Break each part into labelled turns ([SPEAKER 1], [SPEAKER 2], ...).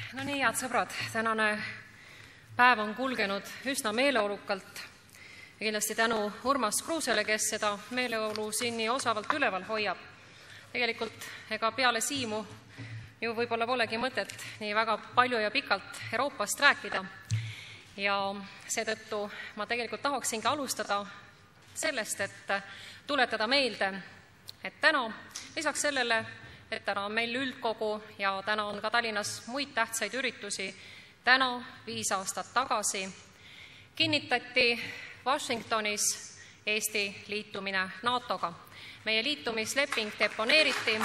[SPEAKER 1] No nii, head sõbrad, tänane päev on kulgenud üsna meeleolukalt ja kindlasti tänu Urmas Kruusele, kes seda meeleolu siin nii osavalt üleval hoiab. Tegelikult ega peale Siimu ju võib-olla polegi mõtet nii väga palju ja pikalt Euroopast rääkida ja seetõttu ma tegelikult tahaksingi alustada sellest, et tuletada meelde, et täna lisaks sellele, et täna on meil üldkogu ja täna on ka Tallinnas muid tähtsaid üritusi, täna 5 aastat tagasi kinnitati Washingtonis Eesti liitumine NATOga. Meie liitumisleping deponeeriti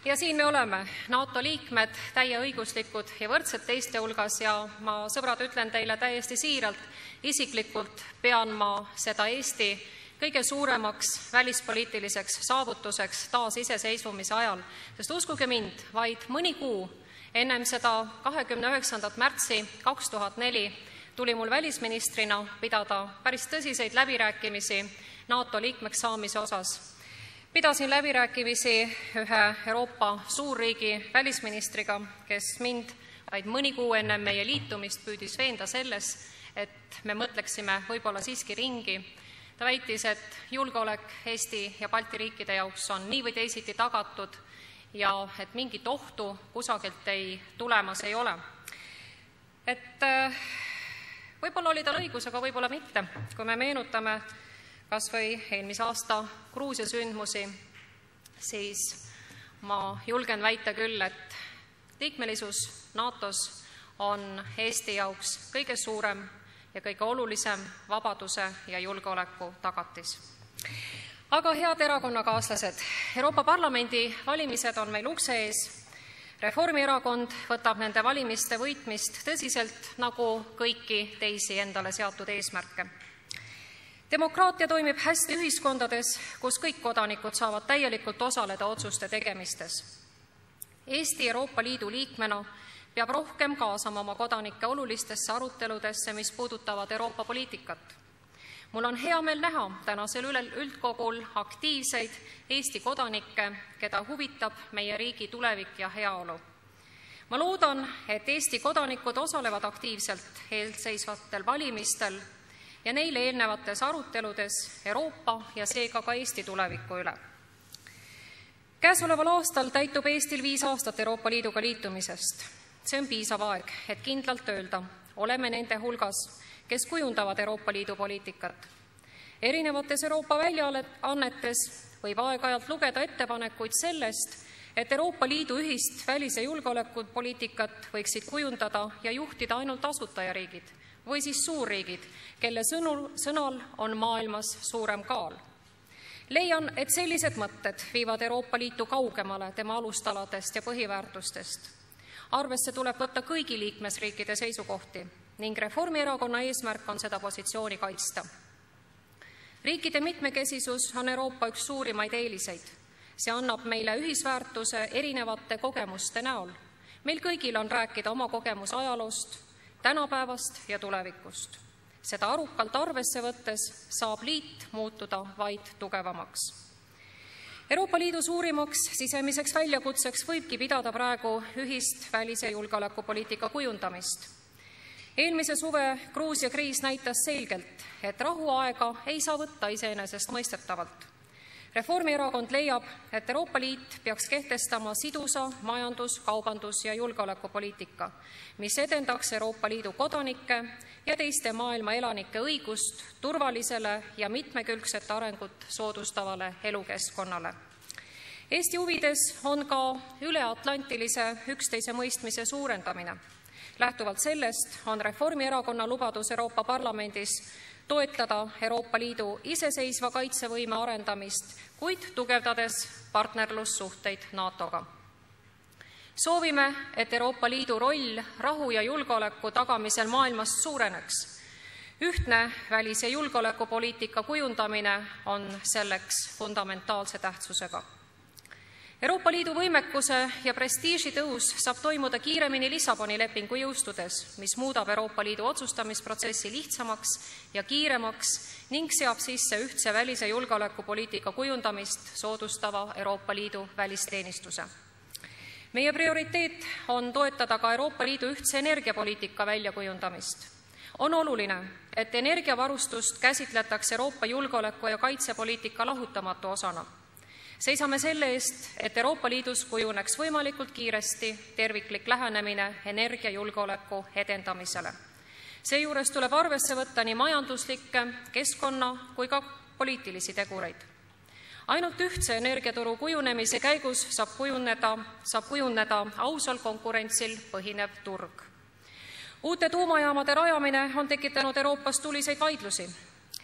[SPEAKER 1] ja siin me oleme, NATO liikmed, täieõiguslikud ja võrdsed teiste hulgas ja ma, sõbrad, ütlen teile täiesti siiralt, isiklikult pean ma seda Eesti kõige suuremaks välispoliitiliseks saavutuseks taasiseseisvumise ajal, sest uskuge mind, vaid mõni kuu ennem seda 29. märtsi 2004 tuli mul välisministrina pidada päris tõsiseid läbirääkimisi NATO liikmeks saamise osas. Pidasin läbirääkimisi ühe Euroopa suurriigi välisministriga, kes mind vaid mõni kuu enne meie liitumist püüdis veenda selles, et me mõtleksime võib-olla siiski ringi. Ta väitis, et julgeolek Eesti ja Balti riikide jaoks on nii või teisiti tagatud ja et mingit ohtu kusagilt ei tulemas ei ole. Et võib-olla oli tal õigus, aga võib-olla mitte. Kui me meenutame kas või eelmise aasta Gruusia sündmusi, siis ma julgen väita küll, et liikmelisus NATOs on Eesti jaoks kõige suurem ja kõige olulisem vabaduse ja julgeoleku tagatis. Aga head erakonnakaaslased, Euroopa Parlamendi valimised on meil ukse ees. Reformierakond võtab nende valimiste võitmist tõsiselt nagu kõiki teisi endale seatud eesmärke. Demokraatia toimib hästi ühiskondades, kus kõik kodanikud saavad täielikult osaleda otsuste tegemistes. Eesti Euroopa Liidu liikmena peab rohkem kaasama oma kodanikke olulistesse aruteludesse, mis puudutavad Euroopa poliitikat. Mul on hea meel näha tänasel üldkogul aktiivseid Eesti kodanikke, keda huvitab meie riigi tulevik ja heaolu. Ma loodan, et Eesti kodanikud osalevad aktiivselt eelseisvatel valimistel ja neile eelnevates aruteludes Euroopa ja seega ka Eesti tuleviku üle. Käesoleval aastal täitub Eestil 5 aastat Euroopa Liiduga liitumisest. See on piisav aeg, et kindlalt öelda, oleme nende hulgas, kes kujundavad Euroopa Liidu poliitikat. Erinevates Euroopa väljaannetes võib aeg-ajalt lugeda ettepanekuid sellest, et Euroopa Liidu ühist välis- ja julgeolekupoliitikat võiksid kujundada ja juhtida ainult asutajariigid või siis suurriigid, kelle sõnal on maailmas suurem kaal. Leian, et sellised mõtted viivad Euroopa Liitu kaugemale tema alustaladest ja põhiväärtustest. Arvesse tuleb võtta kõigi liikmesriikide seisukohti ning Reformierakonna eesmärk on seda positsiooni kaitsta. Riikide mitmekesisus on Euroopa üks suurimaid eeliseid. See annab meile ühisväärtuse erinevate kogemuste näol. Meil kõigil on rääkida oma kogemus ajaloost, tänapäevast ja tulevikust. Seda arukalt arvesse võttes saab liit muutuda vaid tugevamaks. Euroopa Liidu suurimaks sisemiseks väljakutseks võibki pidada praegu ühist välis- ja julgeolekupoliitika kujundamist. Eelmise suve Gruusia kriis näitas selgelt, et rahuaega ei saa võtta iseenesestmõistetavalt. Reformierakond leiab, et Euroopa Liit peaks kehtestama sidusa majandus-, kaubandus- ja julgeolekupoliitika, mis edendaks Euroopa Liidu kodanike ja teiste maailma elanike õigust turvalisele ja mitmekülgset arengut soodustavale elukeskkonnale. Eesti huvides on ka üleatlantilise üksteise mõistmise suurendamine. Lähtuvalt sellest on Reformierakonna lubadus Euroopa Parlamendis toetada Euroopa Liidu iseseisva kaitsevõime arendamist, kuid tugevdades partnerlussuhteid NATOga. Soovime, et Euroopa Liidu roll rahu ja julgeoleku tagamisel maailmas suureneks. Ühtne välis- ja julgeolekupoliitika kujundamine on selleks fundamentaalse tähtsusega. Euroopa Liidu võimekuse ja prestiiži tõus saab toimuda kiiremini Lissaboni lepingu jõustudes, mis muudab Euroopa Liidu otsustamisprotsessi lihtsamaks ja kiiremaks ning seab sisse ühtse välis- ja julgeolekupoliitika kujundamist soodustava Euroopa Liidu välisteenistuse. Meie prioriteet on toetada ka Euroopa Liidu ühtse energiapoliitika väljakujundamist. On oluline, et energiavarustust käsitletakse Euroopa julgeoleku- ja kaitsepoliitika lahutamatu osana. Seisame selle eest, et Euroopa Liidus kujuneks võimalikult kiiresti terviklik lähenemine energiajulgeoleku edendamisele. Seejuures tuleb arvesse võtta nii majanduslikke, keskkonna kui ka poliitilisi tegureid. Ainult ühtse energiaturu kujunemise käigus saab kujuneda ausal konkurentsil põhinev turg. Uute tuumajaamade rajamine on tekitanud Euroopas tuliseid vaidlusi.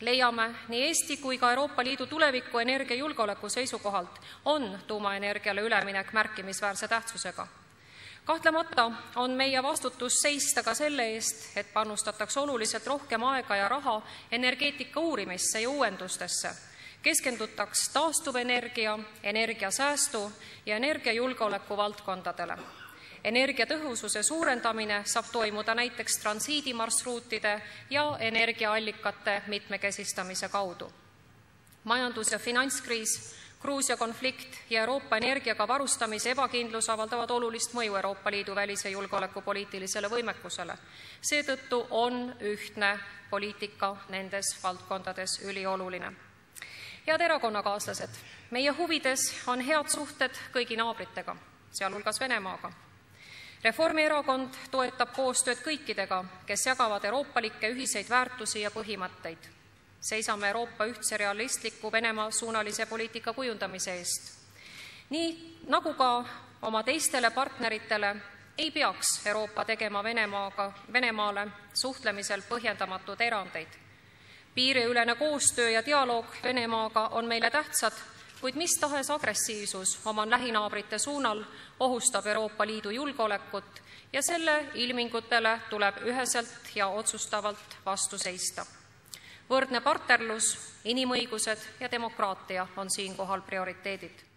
[SPEAKER 1] Leiame nii Eesti kui ka Euroopa Liidu tuleviku energiajulgeoleku seisukohalt on tuumaenergiale üleminek märkimisväärse tähtsusega. Kahtlemata on meie vastutus seista ka selle eest, et panustataks oluliselt rohkem aega ja raha energeetika uurimisse ja uuendustesse, keskendutaks taastuvenergia, energiasäästu ja energiajulgeoleku valdkondadele. Energiatõhususe suurendamine saab toimuda näiteks transiidimarsruutide ja energiaallikate mitmekesistamise kaudu. Majandus- ja finantskriis, Gruusia konflikt ja Euroopa energiaga varustamise ebakindlus avaldavad olulist mõju Euroopa Liidu välis- ja julgeolekupoliitilisele võimekusele. Seetõttu on ühtne poliitika nendes valdkondades ülioluline. Head erakonnakaaslased, meie huvides on head suhted kõigi naabritega, sealhulgas Venemaaga. Reformierakond toetab koostööd kõikidega, kes jagavad euroopalikke ühiseid väärtusi ja põhimõtteid. Seisame Euroopa ühtse realistliku Venemaa suunalise poliitika kujundamise eest. Nii nagu ka oma teistele partneritele ei peaks Euroopa tegema Venemaale suhtlemisel põhjendamatud erandeid. Piiriülene koostöö ja dialoog Venemaaga on meile tähtsad, kuid mis tahes agressiivsus oma lähinaabrite suunal ohustab Euroopa Liidu julgeolekut ja selle ilmingutele tuleb üheselt ja otsustavalt vastu seista. Võrdne partnerlus, inimõigused ja demokraatia on siinkohal prioriteedid.